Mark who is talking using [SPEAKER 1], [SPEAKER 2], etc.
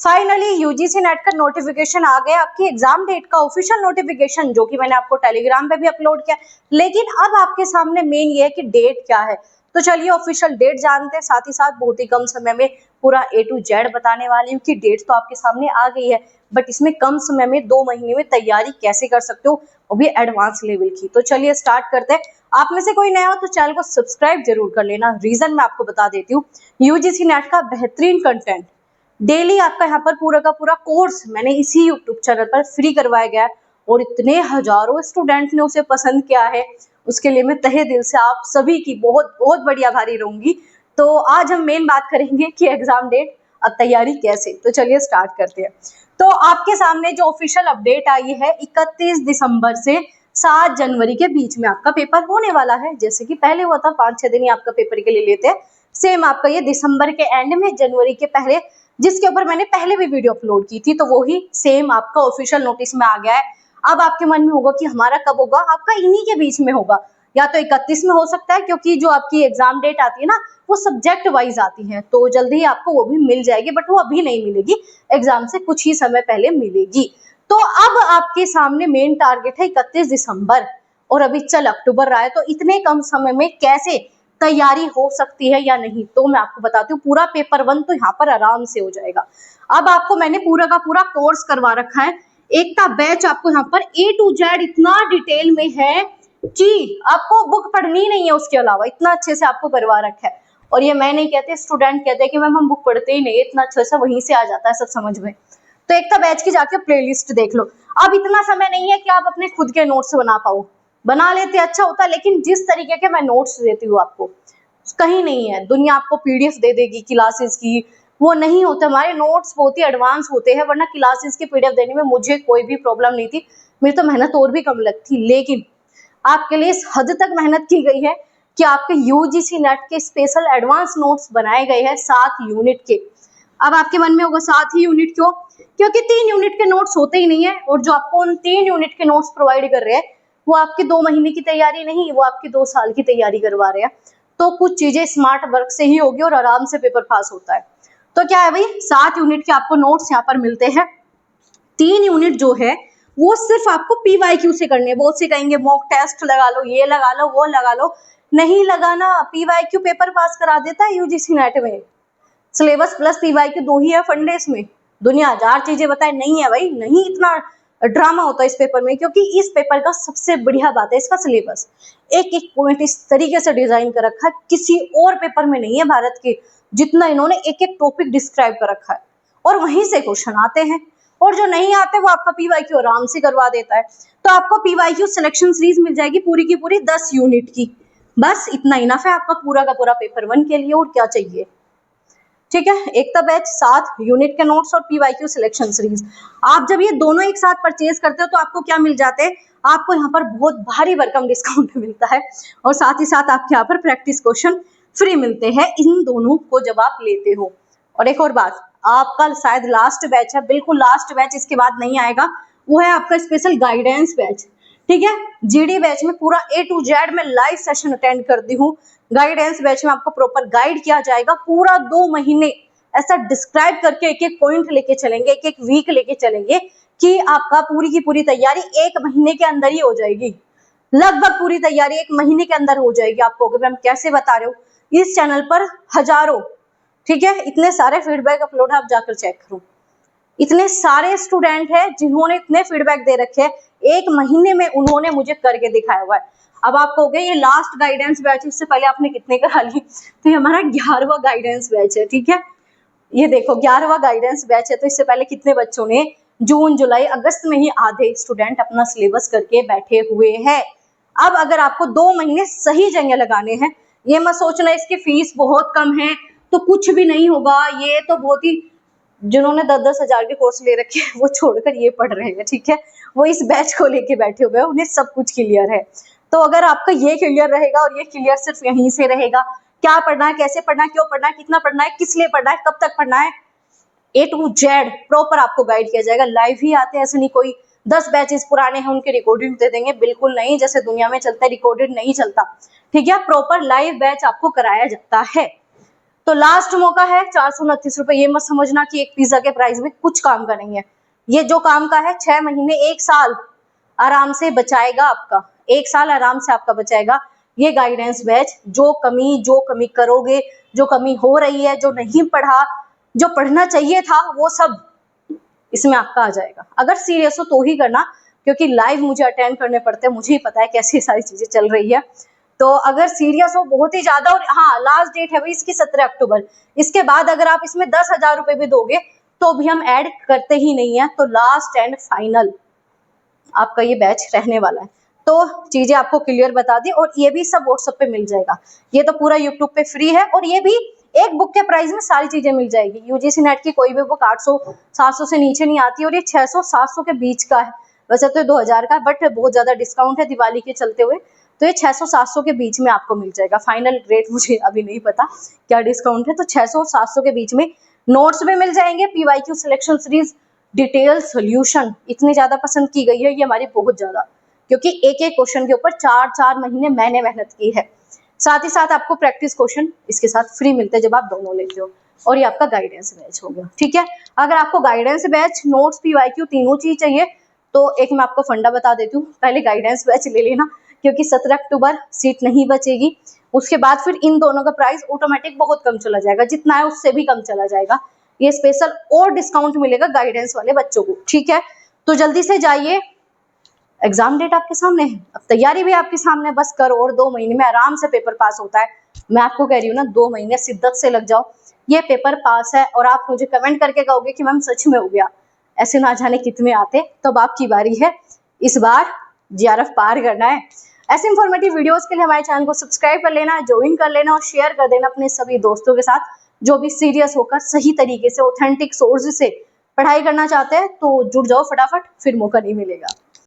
[SPEAKER 1] Finally UGC net का notification आ गया, आपकी एग्जाम डेट का ऑफिशियल नोटिफिकेशन, जो कि मैंने आपको टेलीग्राम पे भी अपलोड किया। लेकिन अब आपके सामने मेन ये है कि डेट क्या है। तो चलिए ऑफिशियल डेट जानते हैं, साथ ही साथ बहुत ही कम समय में पूरा A to Z बताने वाली हूँ कि डेट तो आपके सामने आ गई है, बट इसमें कम समय में 2 महीने में तैयारी कैसे कर सकते हो, वो भी एडवांस लेवल की। तो चलिए स्टार्ट करते हैं। आप में से कोई नया हो तो चैनल को सब्सक्राइब जरूर कर लेना। रीजन मैं आपको बता देती हूँ, यूजीसी नेट का बेहतरीन कंटेंट डेली आपका यहाँ पर पूरा का पूरा कोर्स मैंने इसी यूट्यूब चैनल पर फ्री करवाया गया है, और इतने हजारों स्टूडेंट ने उसे पसंद किया है, उसके लिए मैं तहे दिल से आप सभी की बहुत बहुत बड़ी आभारी रहूंगी। तो आज हम मेन बात करेंगे कि एग्जाम डेट अब तैयारी कैसे। तो चलिए स्टार्ट करते हैं। तो आपके सामने जो ऑफिशियल अपडेट आई है, 31 दिसंबर से 7 जनवरी के बीच में आपका पेपर होने वाला है। जैसे कि पहले हुआ था 5-6 दिन ही आपका पेपर के लिए लेते हैं, सेम आपका ये दिसंबर के एंड में जनवरी के पहले, जिसके ऊपर मैंने पहले भी वीडियो अपलोड की थी, तो वो ही सेम आपका ऑफिशियल नोटिस में आ गया है। अब आपके मन में होगा कि हमारा कब होगा, आपका इन्हीं के बीच में होगा, या तो 31 में हो सकता है, क्योंकि जो आपकी एग्जाम डेट आती है ना वो सब्जेक्ट वाइज आती है, तो जल्दी ही आपको वो भी मिल जाएगी, बट वो अभी नहीं मिलेगी, एग्जाम से कुछ ही समय पहले मिलेगी। तो अब आपके सामने मेन टारगेट है 31 दिसंबर, और अभी चल अक्टूबर रहा है, तो इतने कम समय में कैसे तैयारी हो सकती है या नहीं, तो मैं आपको बताती हूँ। पूरा पेपर 1 तो यहाँ पर आराम से हो जाएगा। अब आपको मैंने पूरा का पूरा कोर्स करवा रखा है, एक का बैच आपको यहाँ पर A to Z इतना डिटेल में है कि आपको बुक पढ़नी नहीं है, उसके अलावा इतना अच्छे से आपको करवा रखा है। और ये मैं नहीं कहती, स्टूडेंट कहते हैं कि मैम हम बुक पढ़ते ही नहीं, इतना अच्छे से वहीं से आ जाता है सब समझ में। तो एक का बैच की जाके प्लेलिस्ट देख लो। अब इतना समय नहीं है कि आप अपने खुद के नोट्स बना पाओ, बना लेते अच्छा होता, लेकिन जिस तरीके के मैं नोट्स देती हूँ आपको, कहीं नहीं है। दुनिया आपको पीडीएफ दे देगी क्लासेस की, वो नहीं होता। हमारे नोट्स बहुत ही एडवांस होते हैं, वरना क्लासेस की पीडीएफ देने में मुझे कोई भी प्रॉब्लम नहीं थी, मेरी तो मेहनत और भी कम लगती। लेकिन आपके लिए इस हद तक मेहनत की गई है कि आपके यूजीसी नेट के स्पेशल एडवांस नोट्स बनाए गए हैं 7 यूनिट के। अब आपके मन में होगा 7 ही यूनिट क्यों? क्योंकि 3 यूनिट के नोट्स होते ही नहीं है, और जो आपको उन 3 यूनिट के नोट्स प्रोवाइड कर रहे हैं वो आपके 2 महीने की तैयारी नहीं, वो आपकी 2 साल की तैयारी करवा रहे हैं। तो कुछ चीजें स्मार्ट वर्क से ही होगी और आराम से पेपर पास होता है। तो क्या है भाई, 7 यूनिट के आपको नोट्स यहाँ पर मिलते हैं। 3 यूनिट जो है वो सिर्फ आपको पीवाईक्यू से करने हैं। बहुत से कहेंगे मॉक टेस्ट लगा लो, ये लगा लो, वो लगा लो, नहीं लगाना। पीवाईक्यू पेपर पास करा देता है यूजीसी नेट में। सिलेबस प्लस पीवाईक्यू 2 ही है फंडे इसमें, दुनिया हजार चीजें बताए नहीं है भाई, नहीं इतना ड्रामा होता है इस पेपर में। क्योंकि इस पेपर का सबसे बढ़िया बात है इसका सिलेबस, एक एक पॉइंट इस तरीके से डिजाइन कर रखा है, किसी और पेपर में नहीं है भारत के जितना इन्होंने एक एक टॉपिक डिस्क्राइब कर रखा है, और वहीं से क्वेश्चन आते हैं। और जो नहीं आते वो आपका पीवाईक्यू आराम से करवा देता है। तो आपको पीवाईक्यू सिलेक्शन सीरीज मिल जाएगी पूरी की पूरी 10 यूनिट की, बस इतना इनफ है आपका पूरा का पूरा पेपर 1 के लिए, और क्या चाहिए। ठीक है, एक तो बैच 7 यूनिट के नोट्स और पीवाईक्यू सिलेक्शन सीरीज। आप जब ये दोनों एक साथ परचेज करते हो तो आपको क्या मिल जाते हैं, आपको यहाँ पर बहुत भारी भरकम डिस्काउंट मिलता है, और साथ ही साथ आपके यहाँ पर प्रैक्टिस क्वेश्चन फ्री मिलते हैं इन दोनों को जब आप लेते हो। और एक और बात, आपका शायद लास्ट बैच है, बिल्कुल लास्ट बैच, इसके बाद नहीं आएगा, वो है आपका स्पेशल गाइडेंस बैच। ठीक है, जीडी बैच में पूरा A to Z में लाइव सेशन अटेंड करती हूँ। गाइडेंस बैच में आपको प्रॉपर गाइड किया जाएगा, पूरा 2 महीने ऐसा डिस्क्राइब करके एक एक पॉइंट लेके चलेंगे, एक एक वीक लेके चलेंगे, कि आपका पूरी की पूरी तैयारी 1 महीने के अंदर ही हो जाएगी। लगभग पूरी तैयारी 1 महीने के अंदर हो जाएगी। आपको हम कैसे बता रहे हो, इस चैनल पर हजारों, ठीक है, इतने सारे फीडबैक अपलोड है, आप जाकर चेक करो। इतने सारे स्टूडेंट हैं जिन्होंने इतने फीडबैक दे रखे हैं, 1 महीने में उन्होंने मुझे करके दिखाया हुआ है। अब आप कहोगे ये लास्ट गाइडेंस बैच, इससे पहले आपने कितने करा ली? तो ये हमारा 11वां गाइडेंस बैच है। ठीक है, ये देखो 11वां गाइडेंस बैच है। तो इससे पहले कितने बच्चों ने जून जुलाई अगस्त में ही आधे स्टूडेंट अपना सिलेबस करके बैठे हुए हैं। अब अगर आपको 2 महीने सही जगह लगाने हैं, ये मत सोचना इसकी फीस बहुत कम है तो कुछ भी नहीं होगा। ये तो बहुत ही, जिन्होंने 10-10 हजार के कोर्स ले रखे हैं वो छोड़कर ये पढ़ रहे हैं, ठीक है, वो इस बैच को लेके बैठे हुए हैं, उन्हें सब कुछ क्लियर है। तो अगर आपका ये क्लियर रहेगा, और ये क्लियर सिर्फ यहीं से रहेगा, क्या पढ़ना है, कैसे पढ़ना है, क्यों पढ़ना है, कितना पढ़ना है, किस लिए पढ़ना है, कब तक पढ़ना है, A to Z प्रॉपर आपको गाइड किया जाएगा। लाइव ही आते हैं, ऐसे नहीं कोई 10 बैचेस पुराने हैं उनके रिकॉर्डिंग दे देंगे, बिल्कुल नहीं। जैसे दुनिया में चलता है रिकॉर्डेड नहीं चलता, ठीक है, प्रॉपर लाइव बैच आपको कराया जाता है। तो लास्ट मौका है 429 रुपए। ये मत समझना कि एक पिज्जा के प्राइस में कुछ काम का नहीं है, ये जो काम का है 6 महीने 1 साल आराम से बचाएगा आपका, 1 साल आराम से आपका बचाएगा। ये गाइडेंस बैच जो कमी करोगे, जो कमी हो रही है, जो नहीं पढ़ा, जो पढ़ना चाहिए था, वो सब इसमें आपका आ जाएगा। अगर सीरियस हो तो ही करना, क्योंकि लाइव मुझे अटेंड करने पड़ते हैं, मुझे ही पता है कैसी सारी चीजें चल रही है। तो अगर सीरियस हो बहुत ही ज्यादा, और हाँ लास्ट डेट है भाई इसकी 17 अक्टूबर, इसके बाद अगर आप इसमें 10,000 रुपए भी दोगे तो भी हम ऐड करते ही नहीं है। तो लास्ट एंड फाइनल आपका ये बैच रहने वाला है। तो चीजें आपको क्लियर बता दी, और ये भी सब व्हाट्सएप पे मिल जाएगा। ये तो पूरा यूट्यूब पे फ्री है, और ये भी एक बुक के प्राइस में सारी चीजें मिल जाएगी। यूजीसी नेट की कोई भी बुक 800-700 से नीचे नहीं आती, और ये 600-700 के बीच का है। वैसे तो 2000 का, बट बहुत ज्यादा डिस्काउंट है दिवाली के चलते हुए, तो ये 600-700 के बीच में आपको मिल जाएगा। फाइनल रेट मुझे अभी नहीं पता क्या डिस्काउंट है, तो 600 और 700 के बीच में नोट्स भी मिल जाएंगे, PYQ selection series, detail solution इतनी ज्यादा पसंद की गई है ये हमारी, बहुत ज्यादा, क्योंकि एक एक क्वेश्चन के ऊपर 4-4 महीने मैंने मेहनत की है। साथ ही साथ आपको प्रैक्टिस क्वेश्चन इसके साथ फ्री मिलते हैं जब आप दोनों लेते हो। और ये आपका गाइडेंस बैच हो गया, ठीक है। अगर आपको गाइडेंस बैच, नोट्स, पीवाईक्यू तीनों चीज चाहिए तो एक मैं आपको फंडा बता देती हूँ, पहले गाइडेंस बैच ले लेना, क्योंकि 17 अक्टूबर सीट नहीं बचेगी। उसके बाद फिर इन दोनों का प्राइस ऑटोमेटिक बहुत कम चला जाएगा, जितना है उससे भी कम चला जाएगा। ये स्पेशल और डिस्काउंट मिलेगा गाइडेंस वाले बच्चों को, ठीक है। तो जल्दी से जाइए, एग्जाम डेट आपके सामने है, अब तैयारी भी आपके सामने, बस करो और 2 महीने में आराम से पेपर पास होता है। मैं आपको कह रही हूँ ना, 2 महीने शिद्दत से लग जाओ, ये पेपर पास है। और आप मुझे कमेंट करके कहोगे कि मैम सच में हो गया, ऐसे ना जाने कितने आते। तब आपकी बारी है, इस बार जीआरएफ पार करना है। ऐसे इंफॉर्मेटिव वीडियोस के लिए हमारे चैनल को सब्सक्राइब कर लेना, ज्वाइन कर लेना और शेयर कर देना अपने सभी दोस्तों के साथ, जो भी सीरियस होकर सही तरीके से ऑथेंटिक सोर्स से पढ़ाई करना चाहते हैं। तो जुड़ जाओ फटाफट, फिर मौका नहीं मिलेगा।